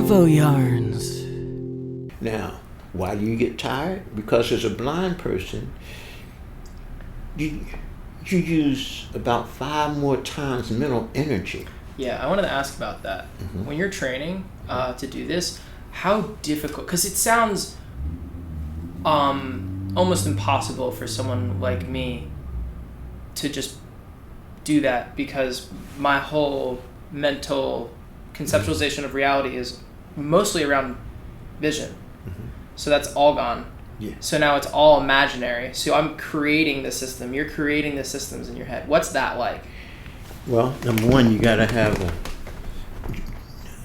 Arvoyarns. Now, why do you get tired? Because as a blind person, you use about 5 more times mental energy. Yeah, I wanted to ask about that. Mm-hmm. When you're training to do this, how difficult, because it sounds almost impossible for someone like me to just do that, because my whole mental conceptualization of reality is mostly around vision. Mm-hmm. So that's all gone. Yeah. So now it's all imaginary. So I'm creating the system. You're creating the systems in your head. What's that like? Well, number one, you gotta have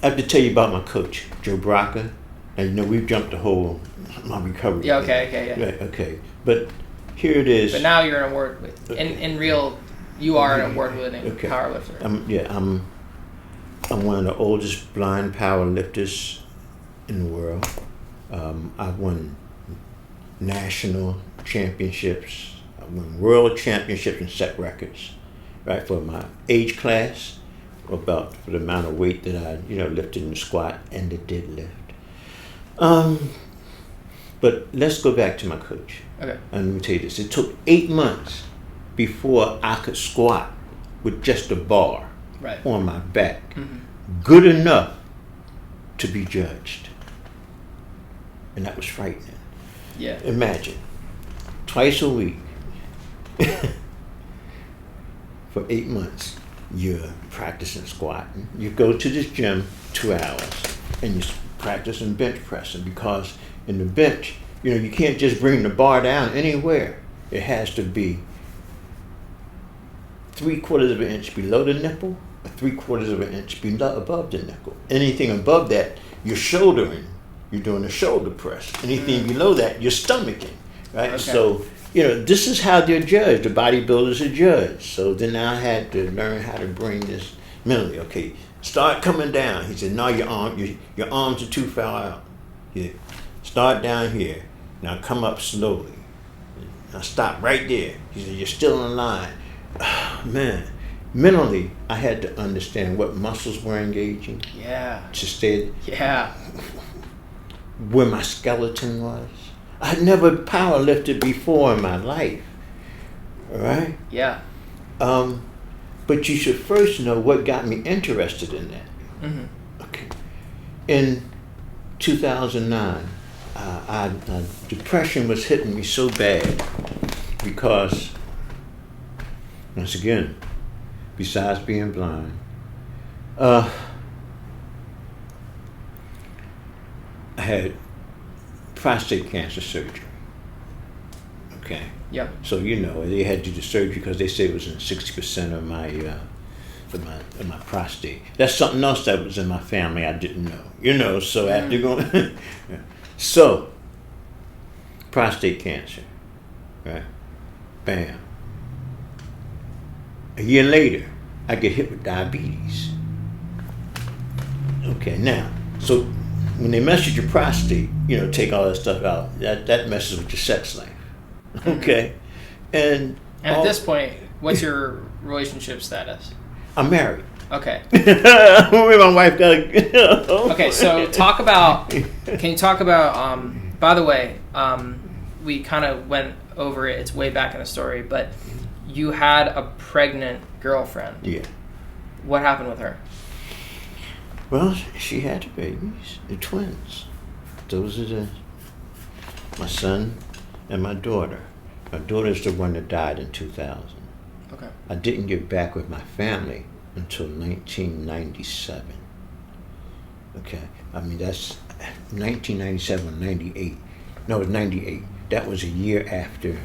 I have to tell you about my coach, Joe Braca. And we've jumped the whole my recovery. Yeah, okay, yeah. Right, okay. But here it is. But now you're an award with in real you are an award-winning powerlifter. I'm one of the oldest blind powerlifters in the world. I've won national championships. I won world championships and set records, right, for my age class, for the amount of weight that I, lifted in the squat and the deadlift. But let's go back to my coach. Okay. And let me tell you this. It took 8 months before I could squat with just a bar on my back. Mm-hmm. Good enough to be judged. And that was frightening. Yeah. Imagine, twice a week for 8 months, you're practicing squatting. You go to this gym 2 hours and you're practicing bench pressing, because in the bench, you can't just bring the bar down anywhere. It has to be 3/4 of an inch below the nipple, or 3/4 of an inch above the nipple. Anything above that, you're shouldering. You're doing a shoulder press. Anything below that, you're stomaching, right? Okay. So, this is how they're judged. The bodybuilders are judged. So then I had to learn how to bring this mentally. Okay, start coming down. He said, no, your arms are too far out. You start down here. Now come up slowly. Now stop right there. He said, you're still in line. Oh, man, mentally, I had to understand what muscles were engaging. Yeah. To stay. Yeah. Where my skeleton was. I'd never powerlifted before in my life. All right? Yeah. But you should first know what got me interested in that. Mm-hmm. Okay. In 2009, depression was hitting me so bad because, once again, besides being blind, I had prostate cancer surgery. Okay. Yep. So they had to do the surgery because they said it was in 60% of my prostate. That's something else that was in my family I didn't know. So after going, so prostate cancer, right? Bam. A year later, I get hit with diabetes. Okay, now, so when they mess with your prostate, take all that stuff out, that messes with your sex life. Okay. And at this point, what's your relationship status? I'm married. Okay. My wife got Okay, so can you talk about, by the way, we kind of went over it, it's way back in the story, but you had a pregnant girlfriend. Yeah. What happened with her? Well, she had the babies, the twins. Those are my son and my daughter. My daughter's the one that died in 2000. Okay. I didn't get back with my family until 1997. Okay. I mean, that's 1997, 98. No, it was 98. That was a year after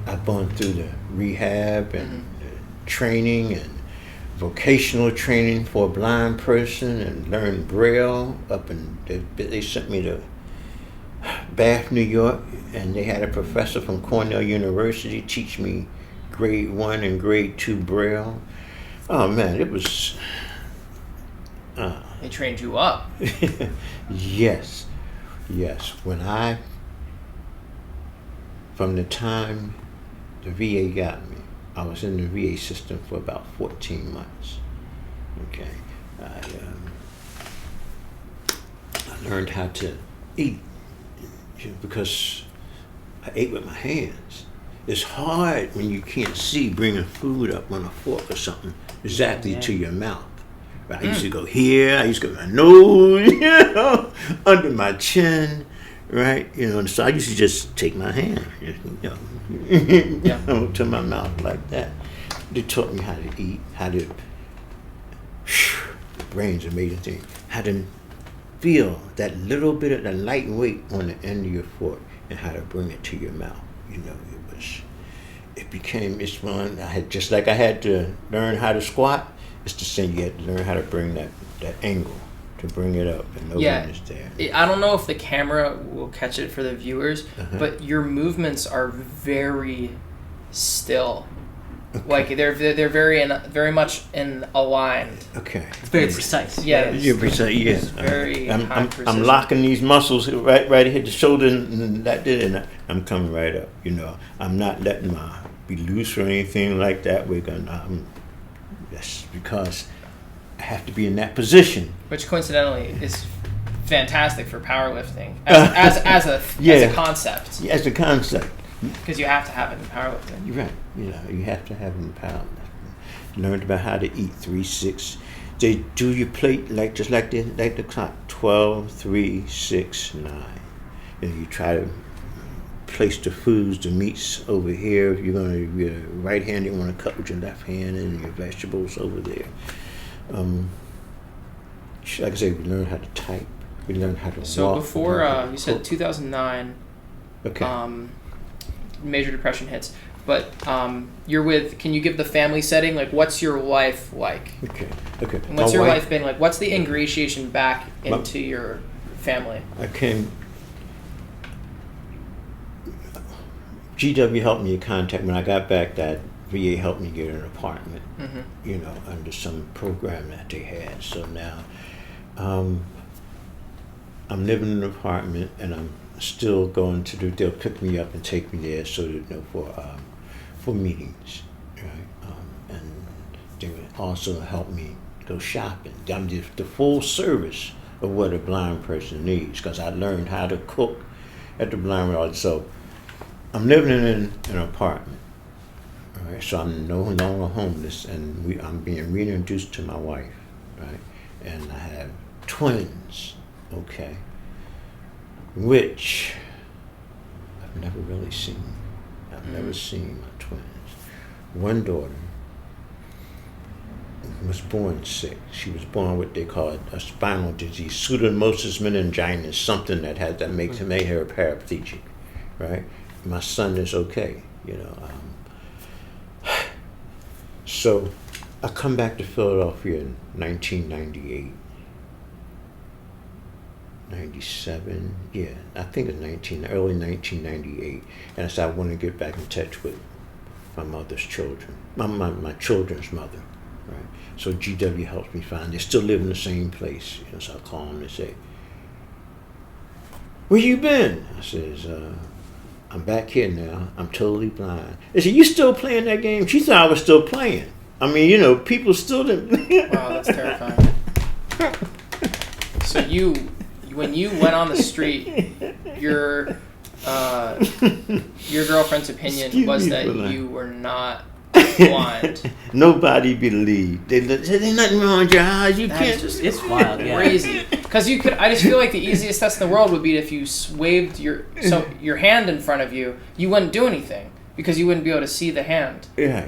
I'd gone through the rehab and training and vocational training for a blind person and learned Braille they sent me to Bath, New York, and they had a professor from Cornell University teach me grade 1 and grade 2 Braille. Oh man, it was They trained you up. Yes. From the time the VA got me, I was in the VA system for about 14 months. Okay. learned how to eat, because I ate with my hands. It's hard when you can't see bringing food up on a fork or something exactly to your mouth. Right? I used to go here, I used to go my nose, under my chin, right? And so I used to just take my hand, to my mouth like that. They taught me how to eat, how to, the brain's an amazing thing, how to feel that little bit of the light weight on the end of your fork and how to bring it to your mouth. It's fun. I had to learn how to squat. It's the same. You had to learn how to bring that angle to bring it up, and no one is there. I don't know if the camera will catch it for the viewers, but your movements are very still. Okay. Like they're very much aligned. Okay. It's very precise. Yeah. You're precise. Yes. Very I'm locking these muscles right here, the shoulder, and that did, and I'm coming right up. I'm not letting my be loose or anything like that. That's because I have to be in that position. Which coincidentally is fantastic for powerlifting as a concept. Yeah, as a concept. Because you have to have it in powerlifting. You're right. You have to have it in powerlifting. Learned about how to eat 3-6. They do your plate just like the clock. 12, 3, 6, 9. And you try to place the foods, the meats over here. If you're going to be a right hand, you want to cut with your left hand, and your vegetables over there. Like I said, we learned how to type. We learned how to walk. So before you said 2009. Okay. Major depression hits, but you're with. Can you give the family setting? Like, what's your life like? Okay. And what's your life been like? What's the ingratiation back into your family? GW helped me contact when I got back. That VA helped me get an apartment. Under some program that they had. So now, I'm living in an apartment, and I'm still going to they'll pick me up and take me there for meetings, right? And they would also help me go shopping. I'm just the full service of what a blind person needs, because I learned how to cook at the blind yard. So I'm living in an apartment, all right? So I'm no longer homeless, and I'm being reintroduced to my wife, right? And I have twins, okay? Which I've never really seen. I've never seen my twins. One daughter was born sick. She was born what they call a spinal disease, pseudomonas meningitis, something that made her paraplegic, right? My son is okay, So I come back to Philadelphia in 1998. 97, yeah, I think it's early 1998, and I said I want to get back in touch with my mother's children, my children's mother, right? So GW helps me find. They still live in the same place, so I call them and say, "Where you been?" I says, "I'm back here now. I'm totally blind." They said, "You still playing that game?" She thought I was still playing. I mean, people still didn't. Wow, that's terrifying. So when you went on the street, your girlfriend's opinion was that you were not blind. Nobody believed. They said, "There's nothing wrong with your eyes. You can't." It's wild, yeah. Crazy. Because I just feel like the easiest test in the world would be if you waved your hand in front of you, you wouldn't do anything because you wouldn't be able to see the hand. Yeah.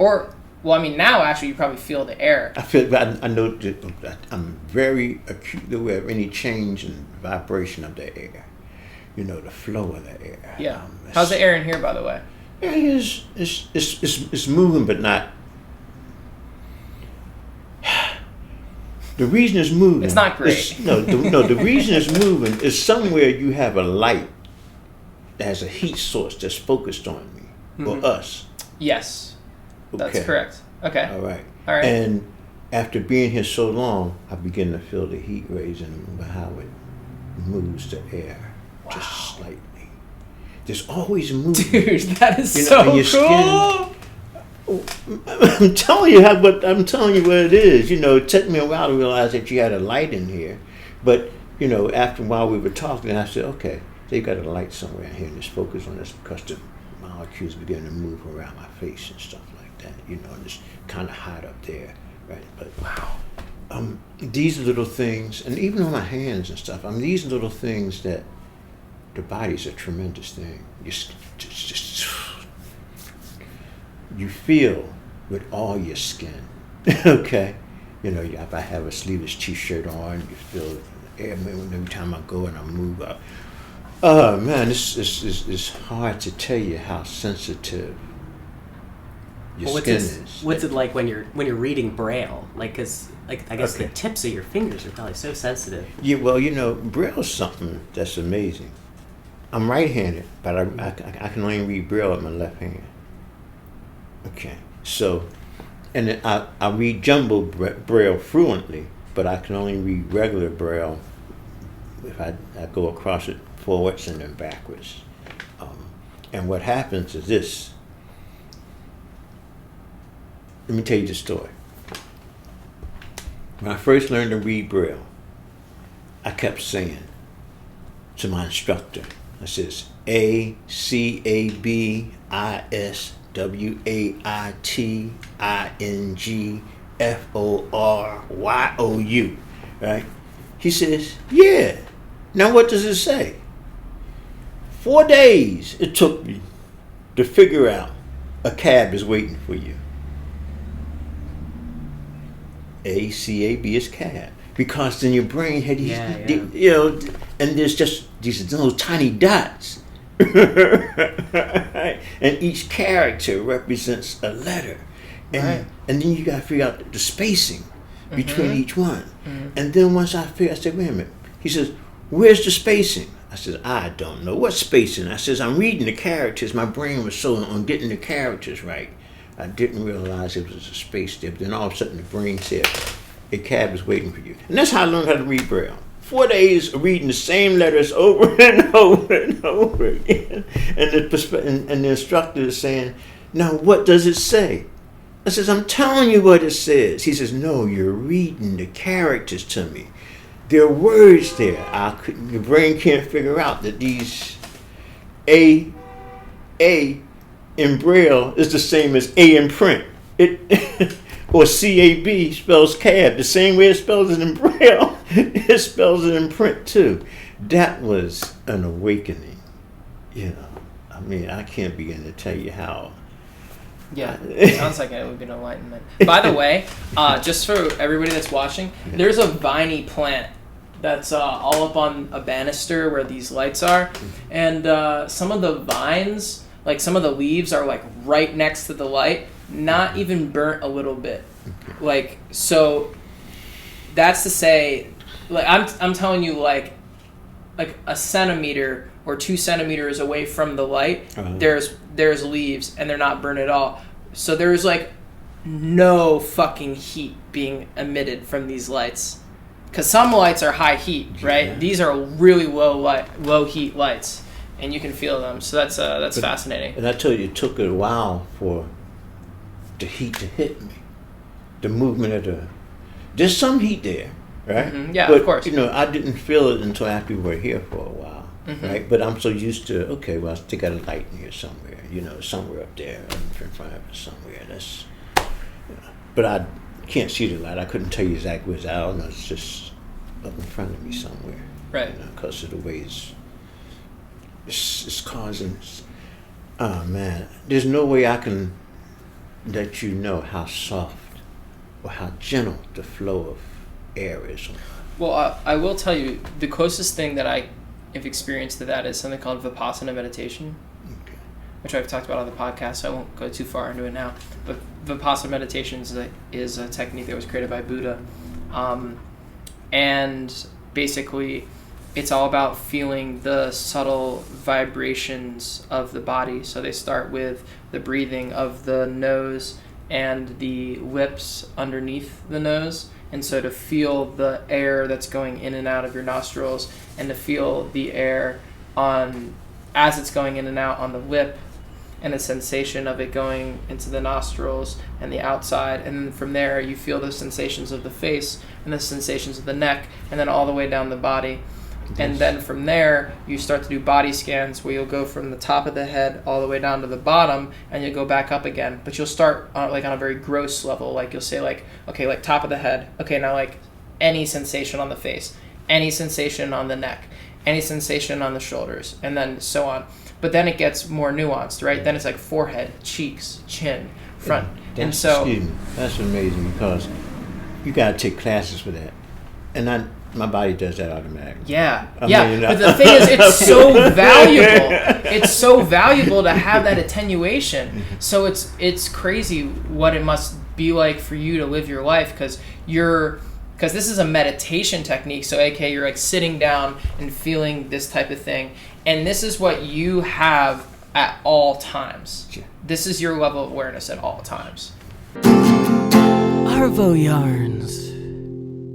Well, I mean, now actually you probably feel the air. I know that I'm very acutely aware of any change in vibration of the air. The flow of the air. Yeah. How's the air in here, by the way? It's moving, but not. The reason it's moving. It's not great. The reason it's moving is somewhere you have a light that has a heat source that's focused on me or us. Yes. That's Okay. correct. Okay. All right. And after being here so long, I begin to feel the heat rays and how it moves the air just slightly. There's always movement. Dude, that is so and your cool. Skin, I'm telling you what it is. It took me a while to realize that you had a light in here, but you know, after a while we were talking, I said, okay, they got a light somewhere in here and just focus on this because the molecules begin to move around my face and stuff like that, you know, and it's kind of hot up there, right? But Wow. These little things, and even on my hands and stuff, these little things that the body's a tremendous thing. You feel with all your skin, okay? You know, if I have a sleeveless t-shirt on, you feel every time I go and I move up. Oh man, it's hard to tell you how sensitive your skin is. What's it like when you're reading Braille? Like, 'cause I guess Okay. the tips of your fingers are probably so sensitive. Yeah, well, you know, Braille's something that's amazing. I'm right-handed, but I can only read Braille with my left hand. Okay, so, and then I read jumbo Braille fluently, but I can only read regular Braille if I go across it forwards and then backwards. And what happens is this. Let me tell you the story. When I first learned to read Braille, I kept saying to my instructor, I says, ACABISWAITINGFORYOU, right? He says, yeah. Now what does it say? 4 days it took me to figure out a cab is waiting for you. ACAB is cab, because in your brain had these, you know, and there's just these little tiny dots, and each character represents a letter, and then you got to figure out the spacing between each one, and then once I said, wait a minute. He says, where's the spacing? I said, I don't know. What spacing? I says, I'm reading the characters. My brain was so on getting the characters right. I didn't realize it was a space there. But then all of a sudden the brain said, a cab is waiting for you. And that's how I learned how to read Braille. 4 days of reading the same letters over and over and over again. And the instructor is saying, now what does it say? I says, I'm telling you what it says. He says, no, you're reading the characters to me. There are words there. Your brain can't figure out that these A in Braille is the same as A in print. Or CAB spells cab. The same way it spells it in Braille, it spells it in print too. That was an awakening. You know, I mean, I can't begin to tell you how. Yeah, it sounds like it would be an enlightenment. By the way, just for everybody that's watching, there's a viney plant that's all up on a banister where these lights are, and some of the vines, like some of the leaves, are like right next to the light, not even burnt a little bit. Like, so that's to say, like I'm telling you, like a centimeter or 2 centimeters away from the light, there's leaves and they're not burnt at all. So there's like no fucking heat being emitted from these lights. Because some lights are high heat, right? Yeah. These are really low heat lights, and you can feel them. So that's fascinating. And I tell you, it took a while for the heat to hit me. The movement of there's some heat there, right? Mm-hmm. Yeah, but, of course. You know, I didn't feel it until after we were here for a while, right? But I'm so used to, okay, well, I think I got a light in here somewhere, you know, somewhere up there in front of us somewhere. That's, you know, but I can't see the light. I couldn't tell you exactly where it's out. No, it's just up in front of me somewhere, right? You know, because of the way it's causing. Oh man, there's no way I can let you know how soft or how gentle the flow of air is. Well, I will tell you, the closest thing that I have experienced to that is something called Vipassana meditation, which I've talked about on the podcast, so I won't go too far into it now. But Vipassana meditation is a technique that was created by Buddha. And basically, it's all about feeling the subtle vibrations of the body. So they start with the breathing of the nose and the lips underneath the nose. And so to feel the air that's going in and out of your nostrils, and to feel the air as it's going in and out on the lip, and the sensation of it going into the nostrils and the outside, and then from there you feel the sensations of the face and the sensations of the neck, and then all the way down the body. And then from there you start to do body scans where you'll go from the top of the head all the way down to the bottom, and you'll go back up again, but you'll start on a very gross level. Like you'll say okay, like top of the head, okay, now like any sensation on the face, any sensation on the neck, any sensation on the shoulders, and then so on. But then it gets more nuanced, right? Then it's like forehead, cheeks, chin, front. And so excuse me, that's amazing, because you got to take classes for that. And my body does that automatically. Yeah. But the thing is, it's so valuable. It's so valuable to have that attenuation. So it's crazy what it must be like for you to live your life, because this is a meditation technique. So aka you're like sitting down and feeling this type of thing, and this is what you have at all times. Yeah. This is your level of awareness at all times. Arvoyarns.